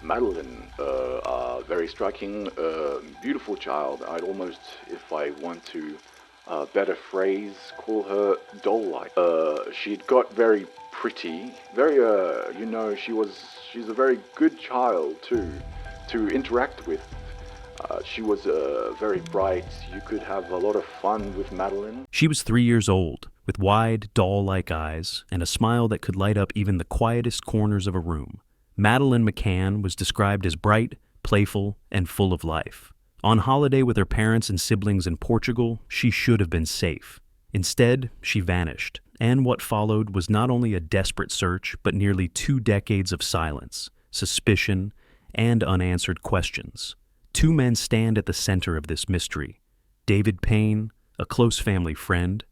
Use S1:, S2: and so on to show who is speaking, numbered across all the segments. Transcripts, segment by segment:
S1: Madeleine, very striking, beautiful child. I'd almost, if I want to better phrase, call her doll-like. She'd got very pretty, very, she's a very good child too, to interact with. She was very bright. You could have a lot of fun with Madeleine.
S2: She was 3 years old, with wide, doll-like eyes and a smile that could light up even the quietest corners of a room. Madeleine McCann was described as bright, playful, and full of life. On holiday with her parents and siblings in Portugal, she should have been safe. Instead, she vanished, and what followed was not only a desperate search, but nearly 2 decades of silence, suspicion, and unanswered questions. 2 men stand at the center of this mystery: David Payne, a close family friend,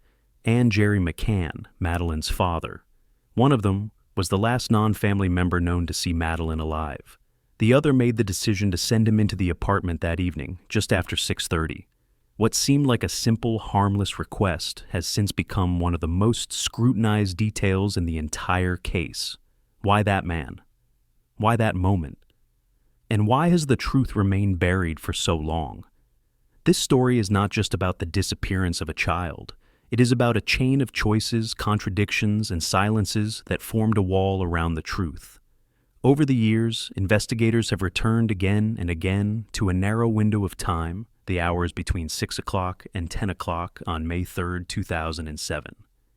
S2: and Gerry McCann, Madeleine's father. One of them was the last non-family member known to see Madeleine alive. The other made the decision to send him into the apartment that evening, just after 6:30. What seemed like a simple, harmless request has since become one of the most scrutinized details in the entire case. Why that man? Why that moment? And why has the truth remained buried for so long? This story is not just about the disappearance of a child. It is about a chain of choices, contradictions, and silences that formed a wall around the truth. Over the years, investigators have returned again and again to a narrow window of time, the hours between 6 o'clock and 10 o'clock on May 3, 2007.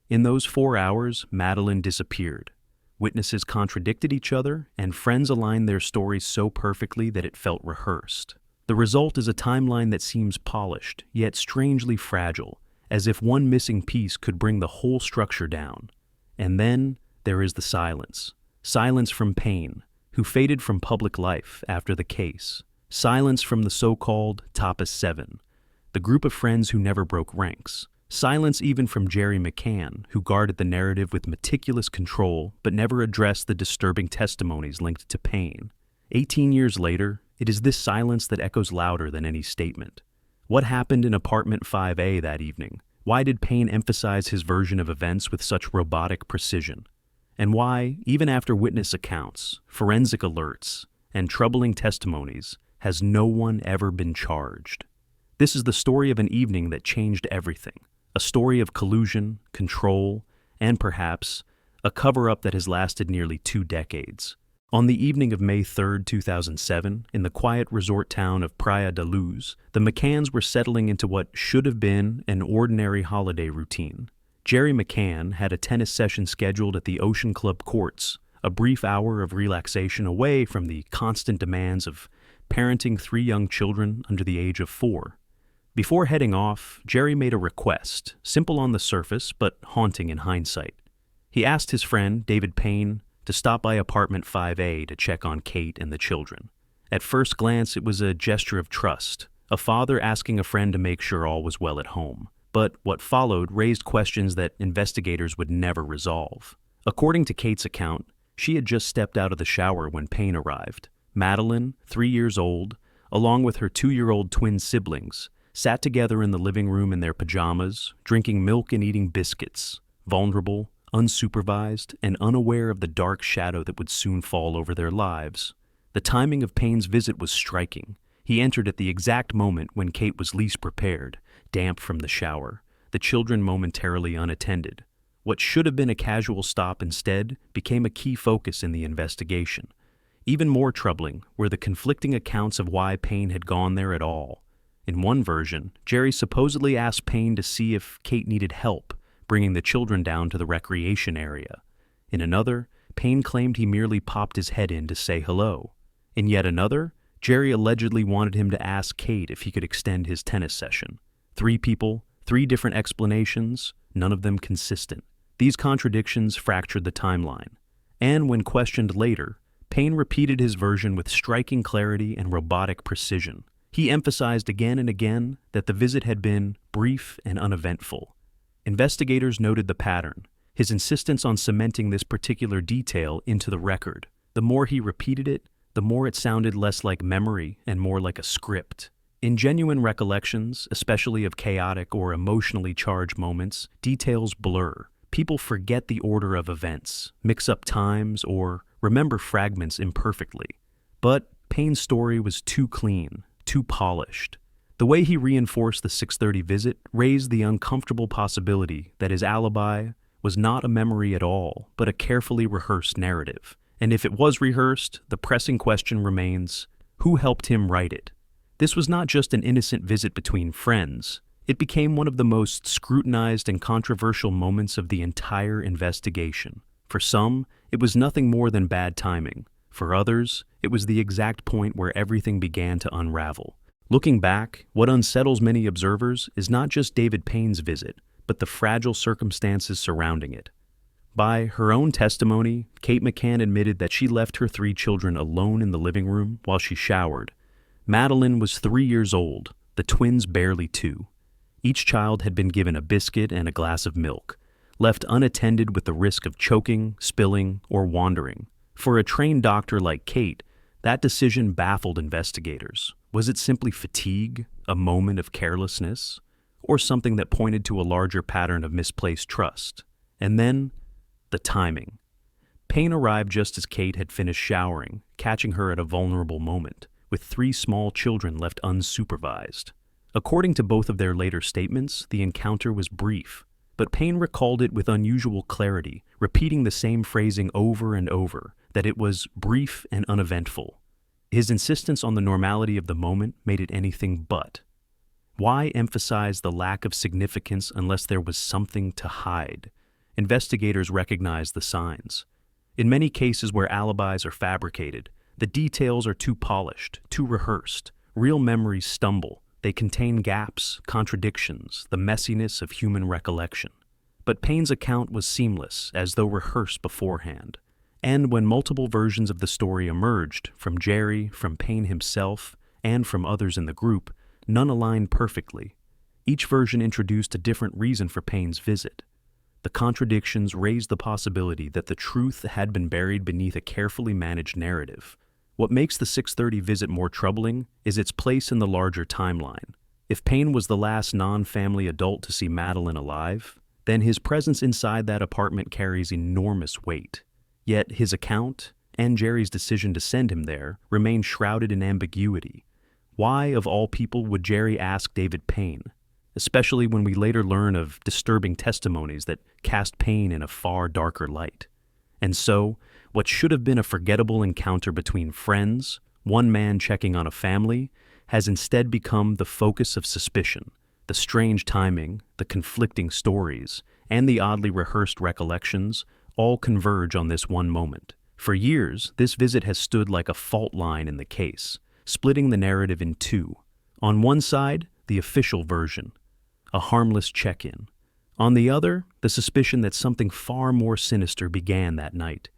S2: In those 4 hours, Madeleine disappeared. Witnesses contradicted each other, and friends aligned their stories so perfectly that it felt rehearsed. The result is a timeline that seems polished, yet strangely fragile, as if one missing piece could bring the whole structure down. And then there is the silence. Silence from Payne, who faded from public life after the case. Silence from the so-called Tapas Seven, the group of friends who never broke ranks. Silence even from Gerry McCann, who guarded the narrative with meticulous control but never addressed the disturbing testimonies linked to Payne. 18 years later, it is this silence that echoes louder than any statement. What happened in apartment 5A that evening? Why did Payne emphasize his version of events with such robotic precision? And why, even after witness accounts, forensic alerts, and troubling testimonies, has no one ever been charged? This is the story of an evening that changed everything. A story of collusion, control, and perhaps a cover-up that has lasted nearly 2 decades. On the evening of May 3, 2007, in the quiet resort town of Praia da Luz, the McCanns were settling into what should have been an ordinary holiday routine. Gerry McCann had a tennis session scheduled at the Ocean Club courts, a brief hour of relaxation away from the constant demands of parenting 3 young children under the age of 4. Before heading off, Gerry made a request, simple on the surface but haunting in hindsight. He asked his friend, David Payne, to stop by apartment 5A to check on Kate and the children. At first glance, it was a gesture of trust, a father asking a friend to make sure all was well at home. But what followed raised questions that investigators would never resolve. According to Kate's account, she had just stepped out of the shower when Payne arrived. Madeleine, 3 years old, along with her 2-year-old twin siblings, sat together in the living room in their pajamas, drinking milk and eating biscuits, vulnerable, unsupervised, and unaware of the dark shadow that would soon fall over their lives. The timing of Payne's visit was striking. He entered at the exact moment when Kate was least prepared, damp from the shower, the children momentarily unattended. What should have been a casual stop instead became a key focus in the investigation. Even more troubling were the conflicting accounts of why Payne had gone there at all. In one version, Gerry supposedly asked Payne to see if Kate needed help bringing the children down to the recreation area. In another, Payne claimed he merely popped his head in to say hello. In yet another, Gerry allegedly wanted him to ask Kate if he could extend his tennis session. 3 people, 3 different explanations, none of them consistent. These contradictions fractured the timeline. And when questioned later, Payne repeated his version with striking clarity and robotic precision. He emphasized again and again that the visit had been brief and uneventful. Investigators noted the pattern, his insistence on cementing this particular detail into the record. The more he repeated it, the more it sounded less like memory and more like a script. In genuine recollections, especially of chaotic or emotionally charged moments, details blur. People forget the order of events, mix up times, or remember fragments imperfectly. But Payne's story was too clean, too polished. The way he reinforced the 6:30 visit raised the uncomfortable possibility that his alibi was not a memory at all, but a carefully rehearsed narrative. And if it was rehearsed, the pressing question remains, who helped him write it? This was not just an innocent visit between friends. It became one of the most scrutinized and controversial moments of the entire investigation. For some, it was nothing more than bad timing. For others, it was the exact point where everything began to unravel. Looking back, what unsettles many observers is not just David Payne's visit, but the fragile circumstances surrounding it. By her own testimony, Kate McCann admitted that she left her 3 children alone in the living room while she showered. Madeleine was 3 years old, the twins barely 2. Each child had been given a biscuit and a glass of milk, left unattended with the risk of choking, spilling, or wandering. For a trained doctor like Kate, that decision baffled investigators. Was it simply fatigue, a moment of carelessness, or something that pointed to a larger pattern of misplaced trust? And then, the timing. Payne arrived just as Kate had finished showering, catching her at a vulnerable moment, with 3 small children left unsupervised. According to both of their later statements, the encounter was brief, but Payne recalled it with unusual clarity, repeating the same phrasing over and over, that it was brief and uneventful. His insistence on the normality of the moment made it anything but. Why emphasize the lack of significance unless there was something to hide? Investigators recognized the signs. In many cases where alibis are fabricated, the details are too polished, too rehearsed. Real memories stumble. They contain gaps, contradictions, the messiness of human recollection. But Payne's account was seamless, as though rehearsed beforehand. And when multiple versions of the story emerged, from Gerry, from Payne himself, and from others in the group, none aligned perfectly. Each version introduced a different reason for Payne's visit. The contradictions raised the possibility that the truth had been buried beneath a carefully managed narrative. What makes the 6:30 visit more troubling is its place in the larger timeline. If Payne was the last non-family adult to see Madeleine alive, then his presence inside that apartment carries enormous weight. Yet his account, and Gerry's decision to send him there, remain shrouded in ambiguity. Why, of all people, would Gerry ask David Payne? Especially when we later learn of disturbing testimonies that cast Payne in a far darker light. And so, what should have been a forgettable encounter between friends, one man checking on a family, has instead become the focus of suspicion. The strange timing, the conflicting stories, and the oddly rehearsed recollections all converge on this one moment. For years, this visit has stood like a fault line in the case, splitting the narrative in two. On one side, the official version, a harmless check-in. On the other, the suspicion that something far more sinister began that night,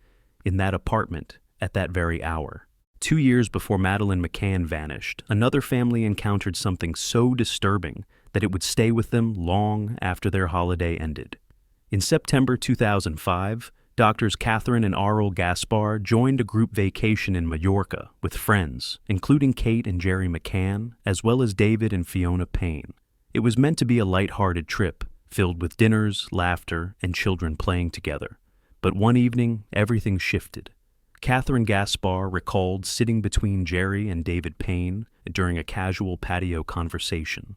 S2: in that apartment, at that very hour. 2 years before Madeleine McCann vanished, another family encountered something so disturbing that it would stay with them long after their holiday ended. In September 2005, Doctors Catherine and Aurel Gaspar joined a group vacation in Mallorca with friends, including Kate and Gerry McCann, as well as David and Fiona Payne. It was meant to be a light-hearted trip, filled with dinners, laughter, and children playing together. But one evening, everything shifted. Catherine Gaspar recalled sitting between Gerry and David Payne during a casual patio conversation.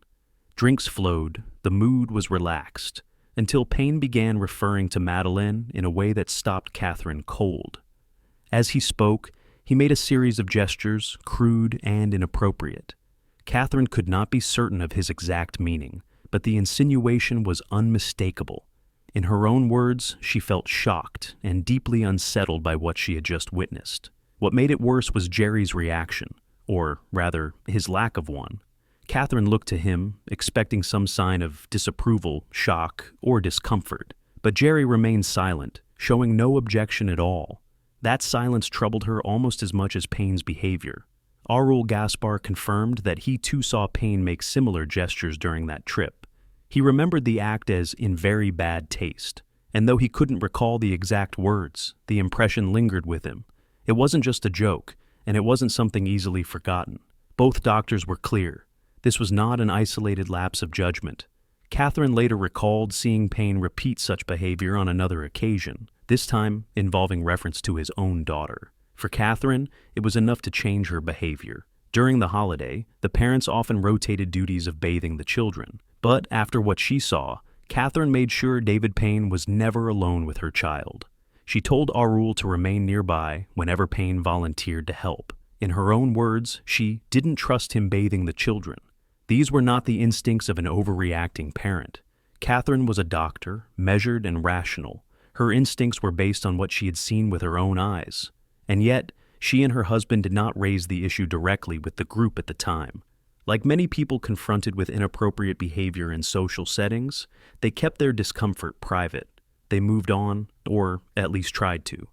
S2: Drinks flowed, the mood was relaxed, until Payne began referring to Madeleine in a way that stopped Catherine cold. As he spoke, he made a series of gestures, crude and inappropriate. Catherine could not be certain of his exact meaning, but the insinuation was unmistakable. In her own words, she felt shocked and deeply unsettled by what she had just witnessed. What made it worse was Gerry's reaction, or rather, his lack of one. Catherine looked to him, expecting some sign of disapproval, shock, or discomfort. But Gerry remained silent, showing no objection at all. That silence troubled her almost as much as Payne's behavior. Aurel Gaspar confirmed that he too saw Payne make similar gestures during that trip. He remembered the act as in very bad taste, and though he couldn't recall the exact words, the impression lingered with him. It wasn't just a joke, and it wasn't something easily forgotten. Both doctors were clear. This was not an isolated lapse of judgment. Catherine later recalled seeing Payne repeat such behavior on another occasion, this time involving reference to his own daughter. For Catherine, it was enough to change her behavior. During the holiday, the parents often rotated duties of bathing the children. But after what she saw, Catherine made sure David Payne was never alone with her child. She told Arul to remain nearby whenever Payne volunteered to help. In her own words, she didn't trust him bathing the children. These were not the instincts of an overreacting parent. Catherine was a doctor, measured and rational. Her instincts were based on what she had seen with her own eyes. And yet, she and her husband did not raise the issue directly with the group at the time. Like many people confronted with inappropriate behavior in social settings, they kept their discomfort private. They moved on, or at least tried to.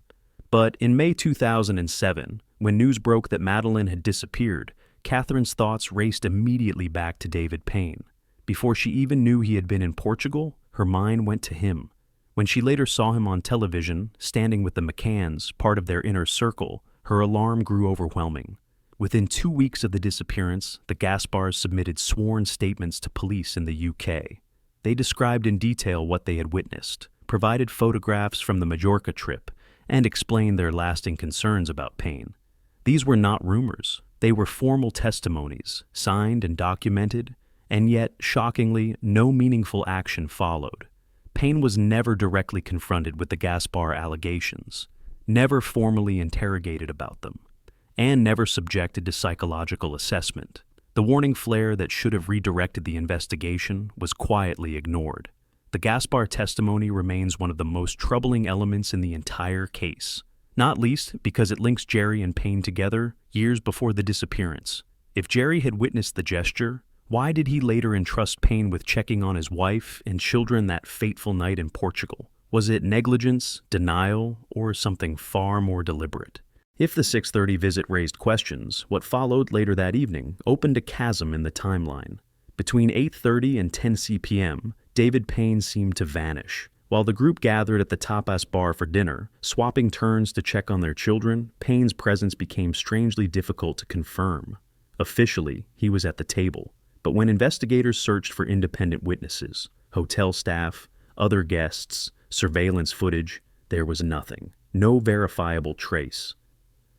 S2: But in May 2007, when news broke that Madeleine had disappeared, Catherine's thoughts raced immediately back to David Payne. Before she even knew he had been in Portugal, her mind went to him. When she later saw him on television, standing with the McCanns, part of their inner circle, her alarm grew overwhelming. Within 2 weeks of the disappearance, the Gaspars submitted sworn statements to police in the UK. They described in detail what they had witnessed, provided photographs from the Majorca trip, and explained their lasting concerns about Payne. These were not rumors. They were formal testimonies, signed and documented, and yet, shockingly, no meaningful action followed. Payne was never directly confronted with the Gaspar allegations, never formally interrogated about them, and never subjected to psychological assessment. The warning flare that should have redirected the investigation was quietly ignored. The Gaspar testimony remains one of the most troubling elements in the entire case, not least because it links Gerry and Payne together years before the disappearance. If Gerry had witnessed the gesture, why did he later entrust Payne with checking on his wife and children that fateful night in Portugal? Was it negligence, denial, or something far more deliberate? If the 6:30 visit raised questions, what followed later that evening opened a chasm in the timeline. Between 8:30 and 10 p.m., David Payne seemed to vanish. While the group gathered at the Tapas bar for dinner, swapping turns to check on their children, Payne's presence became strangely difficult to confirm. Officially, he was at the table. But when investigators searched for independent witnesses, hotel staff, other guests, surveillance footage, there was nothing. No verifiable trace.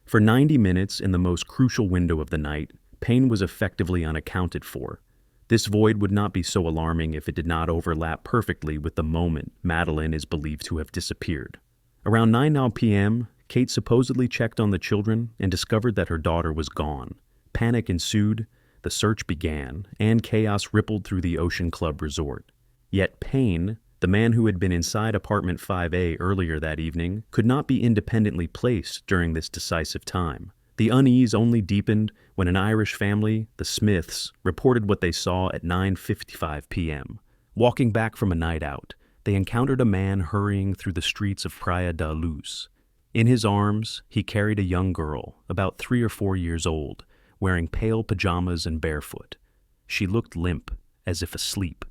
S2: For 90 minutes in the most crucial window of the night, Payne was effectively unaccounted for. This void would not be so alarming if it did not overlap perfectly with the moment Madeleine is believed to have disappeared. Around 9 p.m., Kate supposedly checked on the children and discovered that her daughter was gone. Panic ensued, the search began, and chaos rippled through the Ocean Club resort. Yet Payne, the man who had been inside apartment 5A earlier that evening, could not be independently placed during this decisive time. The unease only deepened when an Irish family, the Smiths, reported what they saw at 9:55 p.m. Walking back from a night out, they encountered a man hurrying through the streets of Praia da Luz. In his arms, he carried a young girl, about 3 or 4 years old, wearing pale pajamas and barefoot. She looked limp, as if asleep.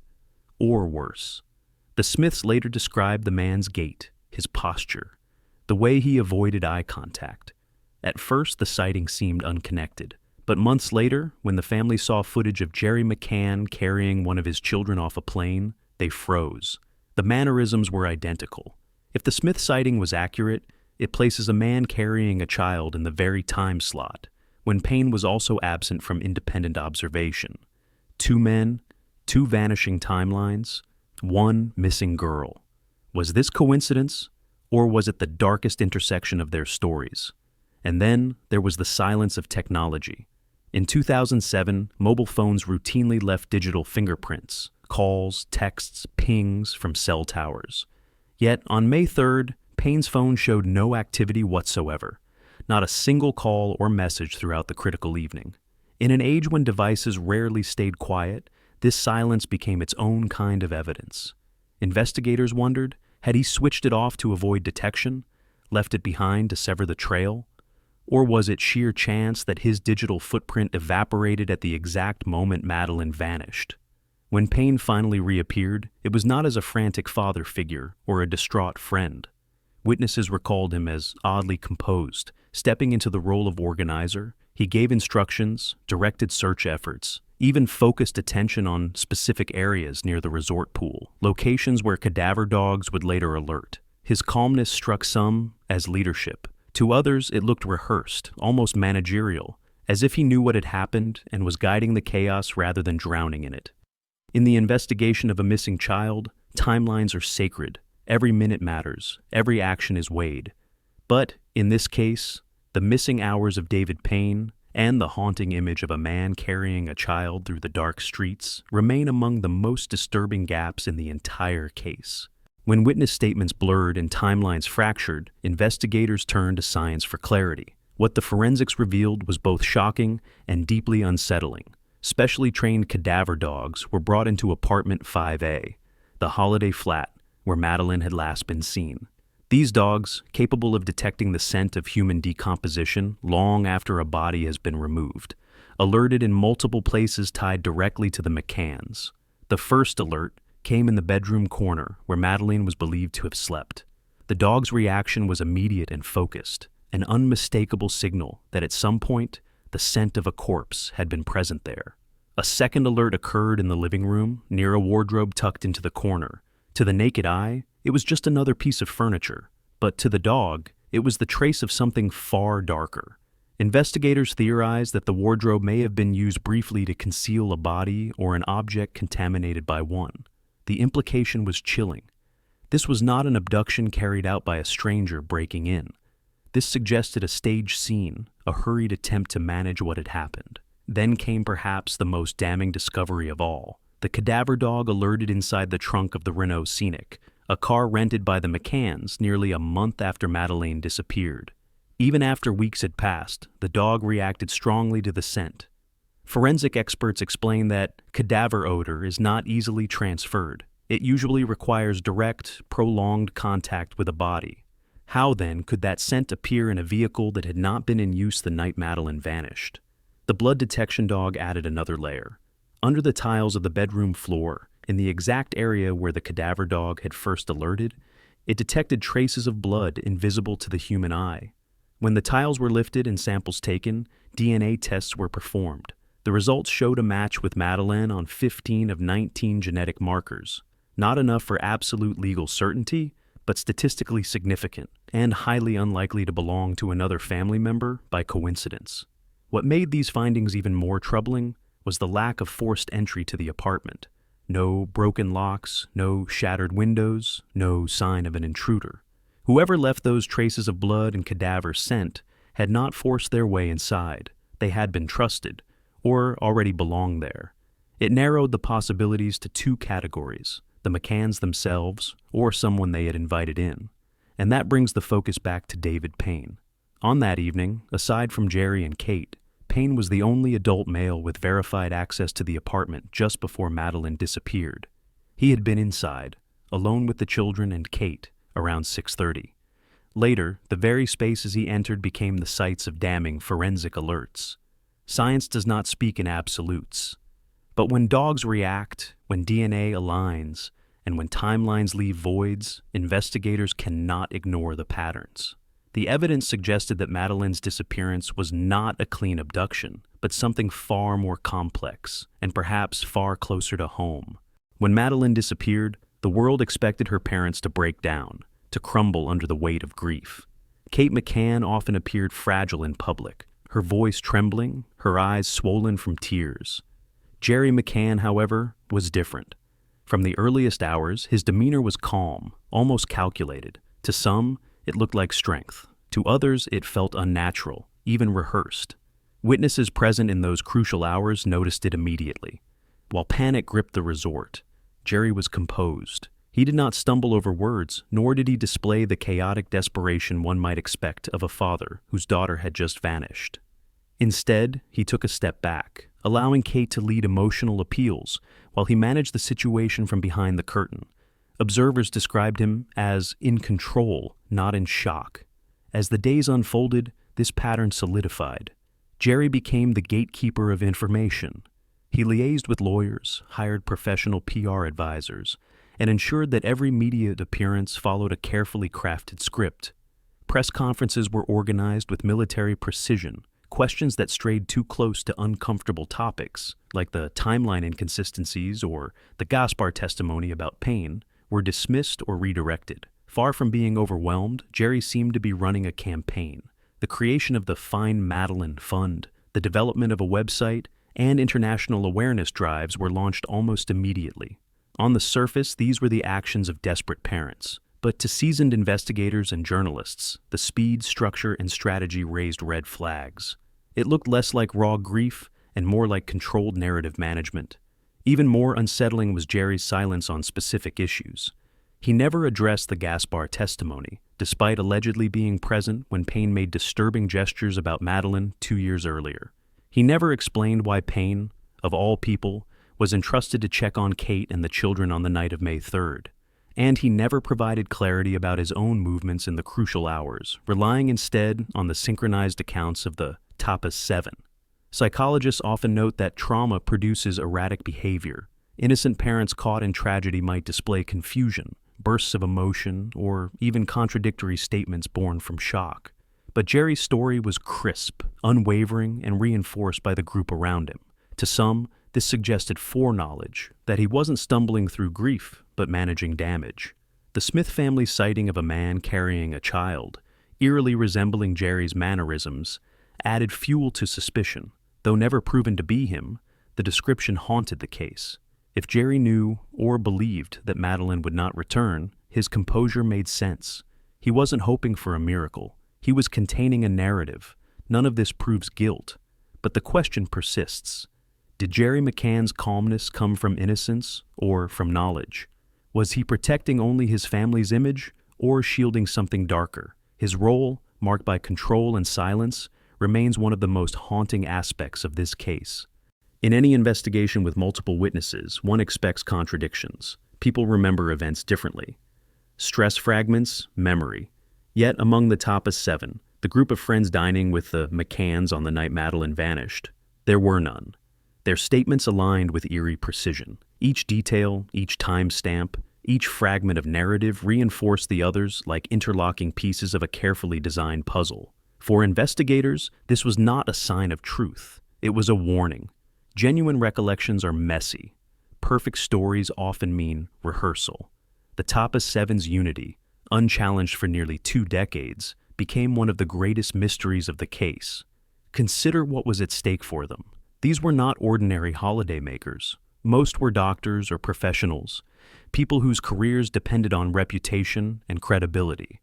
S2: Or worse. The Smiths later described the man's gait, his posture, the way he avoided eye contact. At first, the sighting seemed unconnected, but months later, when the family saw footage of Gerry McCann carrying one of his children off a plane, they froze. The mannerisms were identical. If the Smith sighting was accurate, it places a man carrying a child in the very time slot, when Payne was also absent from independent observation. 2 men, 2 vanishing timelines, 1 missing girl. Was this coincidence, or was it the darkest intersection of their stories? And then there was the silence of technology. In 2007, mobile phones routinely left digital fingerprints, calls, texts, pings from cell towers. Yet on May 3rd, Payne's phone showed no activity whatsoever, not a single call or message throughout the critical evening. In an age when devices rarely stayed quiet, this silence became its own kind of evidence. Investigators wondered, had he switched it off to avoid detection, left it behind to sever the trail? Or was it sheer chance that his digital footprint evaporated at the exact moment Madeleine vanished? When Payne finally reappeared, it was not as a frantic father figure or a distraught friend. Witnesses recalled him as oddly composed, stepping into the role of organizer. He gave instructions, directed search efforts, even focused attention on specific areas near the resort pool, locations where cadaver dogs would later alert. His calmness struck some as leadership, To others, it looked rehearsed, almost managerial, as if he knew what had happened and was guiding the chaos rather than drowning in it. In the investigation of a missing child, timelines are sacred. Every minute matters. Every action is weighed. But, in this case, the missing hours of David Payne and the haunting image of a man carrying a child through the dark streets remain among the most disturbing gaps in the entire case. When witness statements blurred and timelines fractured, investigators turned to science for clarity. What the forensics revealed was both shocking and deeply unsettling. Specially trained cadaver dogs were brought into apartment 5A, the holiday flat where Madeleine had last been seen. These dogs, capable of detecting the scent of human decomposition long after a body has been removed, alerted in multiple places tied directly to the McCanns. The first alert came in the bedroom corner where Madeleine was believed to have slept. The dog's reaction was immediate and focused, an unmistakable signal that at some point the scent of a corpse had been present there. A second alert occurred in the living room, near a wardrobe tucked into the corner. To the naked eye, it was just another piece of furniture, but to the dog, it was the trace of something far darker. Investigators theorized that the wardrobe may have been used briefly to conceal a body or an object contaminated by one. The implication was chilling. This was not an abduction carried out by a stranger breaking in. This suggested a staged scene, a hurried attempt to manage what had happened. Then came perhaps the most damning discovery of all. The cadaver dog alerted inside the trunk of the Renault Scenic, a car rented by the McCanns nearly a month after Madeleine disappeared. Even after weeks had passed, the dog reacted strongly to the scent. Forensic experts explain that cadaver odor is not easily transferred. It usually requires direct, prolonged contact with a body. How, then, could that scent appear in a vehicle that had not been in use the night Madeleine vanished? The blood detection dog added another layer. Under the tiles of the bedroom floor, in the exact area where the cadaver dog had first alerted, it detected traces of blood invisible to the human eye. When the tiles were lifted and samples taken, DNA tests were performed. The results showed a match with Madeleine on 15 of 19 genetic markers. Not enough for absolute legal certainty, but statistically significant and highly unlikely to belong to another family member by coincidence. What made these findings even more troubling was the lack of forced entry to the apartment. No broken locks, no shattered windows, no sign of an intruder. Whoever left those traces of blood and cadaver scent had not forced their way inside. They had been trusted, or already belonged there. It narrowed the possibilities to two categories: the McCanns themselves, or someone they had invited in. And that brings the focus back to David Payne. On that evening, aside from Gerry and Kate, Payne was the only adult male with verified access to the apartment just before Madeleine disappeared. He had been inside, alone with the children and Kate, around 6:30. Later, the very spaces he entered became the sites of damning forensic alerts. Science does not speak in absolutes. But when dogs react, when DNA aligns, and when timelines leave voids, investigators cannot ignore the patterns. The evidence suggested that Madeleine's disappearance was not a clean abduction, but something far more complex, and perhaps far closer to home. When Madeleine disappeared, the world expected her parents to break down, to crumble under the weight of grief. Kate McCann often appeared fragile in public, her voice trembling, her eyes swollen from tears. Gerry McCann, however, was different. From the earliest hours, his demeanor was calm, almost calculated. To some, it looked like strength. To others, it felt unnatural, even rehearsed. Witnesses present in those crucial hours noticed it immediately. While panic gripped the resort, Gerry was composed. He did not stumble over words, nor did he display the chaotic desperation one might expect of a father whose daughter had just vanished. Instead, he took a step back, allowing Kate to lead emotional appeals while he managed the situation from behind the curtain. Observers described him as in control, not in shock. As the days unfolded, this pattern solidified. Gerry became the gatekeeper of information. He liaised with lawyers, hired professional PR advisors, and ensured that every media appearance followed a carefully crafted script. Press conferences were organized with military precision. Questions that strayed too close to uncomfortable topics, like the timeline inconsistencies or the Gaspar testimony about Payne, were dismissed or redirected. Far from being overwhelmed, Gerry seemed to be running a campaign. The creation of the Find Madeleine Fund, the development of a website, and international awareness drives were launched almost immediately. On the surface, these were the actions of desperate parents. But to seasoned investigators and journalists, the speed, structure, and strategy raised red flags. It looked less like raw grief and more like controlled narrative management. Even more unsettling was Gerry's silence on specific issues. He never addressed the Gaspar testimony, despite allegedly being present when Payne made disturbing gestures about Madeleine 2 years earlier. He never explained why Payne, of all people, was entrusted to check on Kate and the children on the night of May 3rd. And he never provided clarity about his own movements in the crucial hours, relying instead on the synchronized accounts of the Tapas Seven. Psychologists often note that trauma produces erratic behavior. Innocent parents caught in tragedy might display confusion, bursts of emotion, or even contradictory statements born from shock. But Gerry's story was crisp, unwavering, and reinforced by the group around him. To some, this suggested foreknowledge, that he wasn't stumbling through grief, but managing damage. The Smith family's sighting of a man carrying a child, eerily resembling Gerry's mannerisms, added fuel to suspicion. Though never proven to be him, the description haunted the case. If Gerry knew or believed that Madeleine would not return, his composure made sense. He wasn't hoping for a miracle. He was containing a narrative. None of this proves guilt. But the question persists. Did Gerry McCann's calmness come from innocence or from knowledge? Was he protecting only his family's image or shielding something darker? His role, marked by control and silence, remains one of the most haunting aspects of this case. In any investigation with multiple witnesses, one expects contradictions. People remember events differently. Stress fragments, memory. Yet among the Tapas Seven, the group of friends dining with the McCanns on the night Madeleine vanished, there were none. Their statements aligned with eerie precision. Each detail, each timestamp, each fragment of narrative reinforced the others like interlocking pieces of a carefully designed puzzle. For investigators, this was not a sign of truth. It was a warning. Genuine recollections are messy. Perfect stories often mean rehearsal. The Tapas Seven's unity, unchallenged for nearly 2 decades, became one of the greatest mysteries of the case. Consider what was at stake for them. These were not ordinary holidaymakers. Most were doctors or professionals, people whose careers depended on reputation and credibility.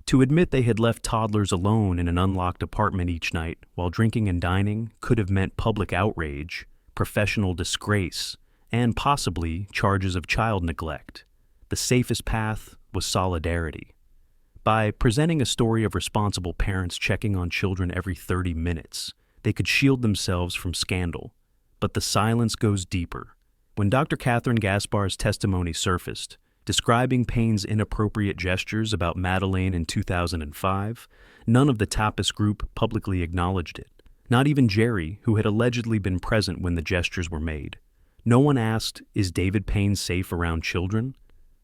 S2: To admit they had left toddlers alone in an unlocked apartment each night while drinking and dining could have meant public outrage, professional disgrace, and possibly charges of child neglect. The safest path was solidarity. By presenting a story of responsible parents checking on children every 30 minutes, they could shield themselves from scandal. But the silence goes deeper. When Dr. Catherine Gaspar's testimony surfaced, describing Payne's inappropriate gestures about Madeleine in 2005, none of the Tapas group publicly acknowledged it. Not even Gerry, who had allegedly been present when the gestures were made. No one asked, "Is David Payne safe around children?"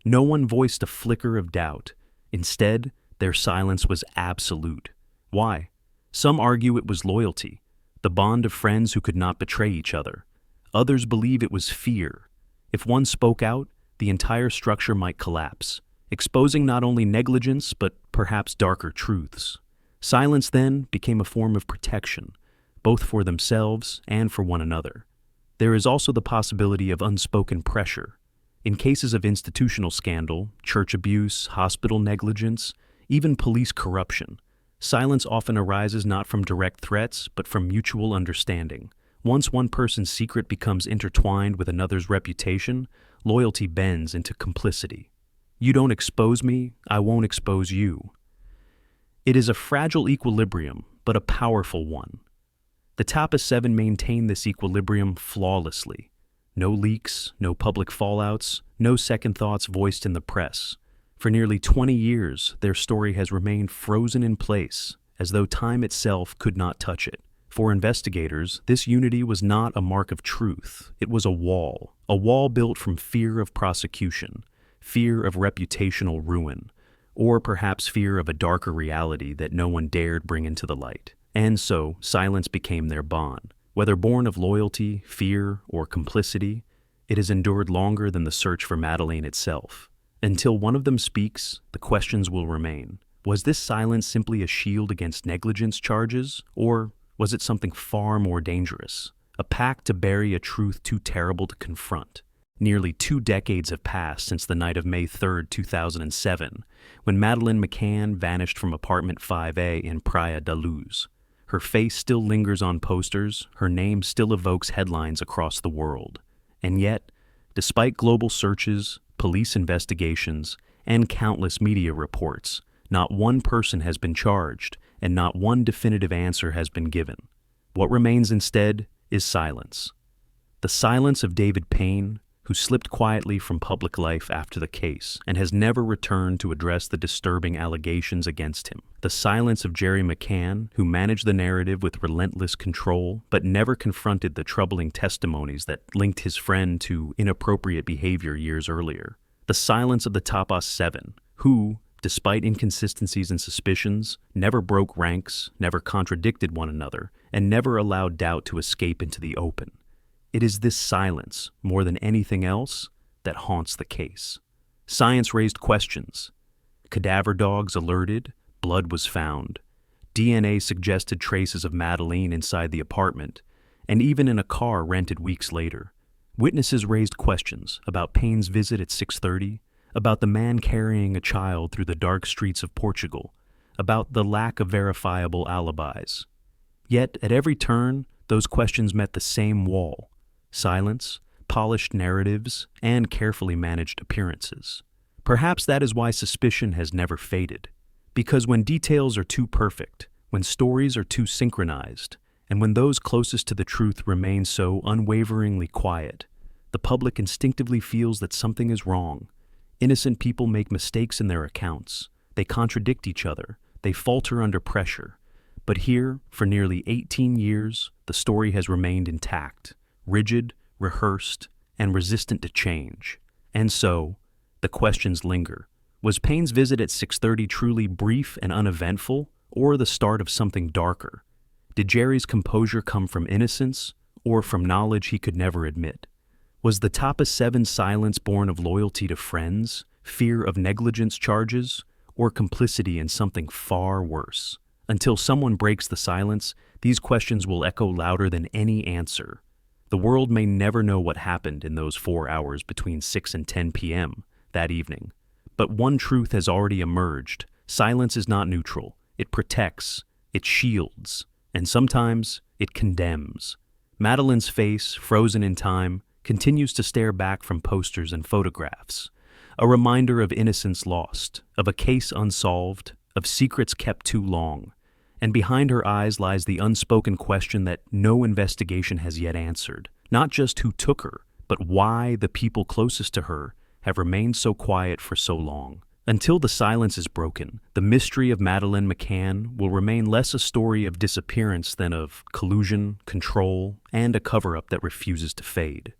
S2: No one voiced a flicker of doubt. Instead, their silence was absolute. Why? Some argue it was loyalty, the bond of friends who could not betray each other. Others believe it was fear. If one spoke out, the entire structure might collapse, exposing not only negligence but perhaps darker truths. Silence then became a form of protection, both for themselves and for one another. There is also the possibility of unspoken pressure. In cases of institutional scandal, church abuse, hospital negligence, even police corruption, silence often arises not from direct threats but from mutual understanding. Once one person's secret becomes intertwined with another's reputation, loyalty bends into complicity. You don't expose me, I won't expose you. It is a fragile equilibrium, but a powerful one. The Tapas Seven maintained this equilibrium flawlessly. No leaks, no public fallouts, no second thoughts voiced in the press. For nearly 20 years, their story has remained frozen in place, as though time itself could not touch it. For investigators, this unity was not a mark of truth. It was a wall built from fear of prosecution, fear of reputational ruin, or perhaps fear of a darker reality that no one dared bring into the light. And so, silence became their bond. Whether born of loyalty, fear, or complicity, it has endured longer than the search for Madeleine itself. Until one of them speaks, the questions will remain. Was this silence simply a shield against negligence charges, or was it something far more dangerous? A pact to bury a truth too terrible to confront. Nearly 2 decades have passed since the night of May 3, 2007, when Madeleine McCann vanished from apartment 5A in Praia da Luz. Her face still lingers on posters, her name still evokes headlines across the world. And yet, despite global searches, police investigations, and countless media reports, not one person has been charged, and not one definitive answer has been given. What remains instead is silence. The silence of David Payne, who slipped quietly from public life after the case and has never returned to address the disturbing allegations against him. The silence of Gerry McCann, who managed the narrative with relentless control but never confronted the troubling testimonies that linked his friend to inappropriate behavior years earlier. The silence of the Tapas Seven, who, despite inconsistencies and suspicions, never broke ranks, never contradicted one another, and never allowed doubt to escape into the open. It is this silence, more than anything else, that haunts the case. Science raised questions. Cadaver dogs alerted, blood was found. DNA suggested traces of Madeleine inside the apartment, and even in a car rented weeks later. Witnesses raised questions about Payne's visit at 6:30, about the man carrying a child through the dark streets of Portugal, about the lack of verifiable alibis. Yet, at every turn, those questions met the same wall: silence, polished narratives, and carefully managed appearances. Perhaps that is why suspicion has never faded. Because when details are too perfect, when stories are too synchronized, and when those closest to the truth remain so unwaveringly quiet, the public instinctively feels that something is wrong. Innocent people make mistakes in their accounts. They contradict each other. They falter under pressure. But here, for nearly 18 years, the story has remained intact, rigid, rehearsed, and resistant to change. And so, the questions linger. Was Payne's visit at 6:30 truly brief and uneventful, or the start of something darker? Did Gerry's composure come from innocence, or from knowledge he could never admit? Was the Tapas Seven silence born of loyalty to friends, fear of negligence charges, or complicity in something far worse? Until someone breaks the silence, these questions will echo louder than any answer. The world may never know what happened in those 4 hours between 6 and 10 p.m. that evening. But one truth has already emerged. Silence is not neutral. It protects, it shields, and sometimes it condemns. Madeleine's face, frozen in time, continues to stare back from posters and photographs. A reminder of innocence lost, of a case unsolved, of secrets kept too long. And behind her eyes lies the unspoken question that no investigation has yet answered. Not just who took her, but why the people closest to her have remained so quiet for so long. Until the silence is broken, the mystery of Madeleine McCann will remain less a story of disappearance than of collusion, control, and a cover-up that refuses to fade.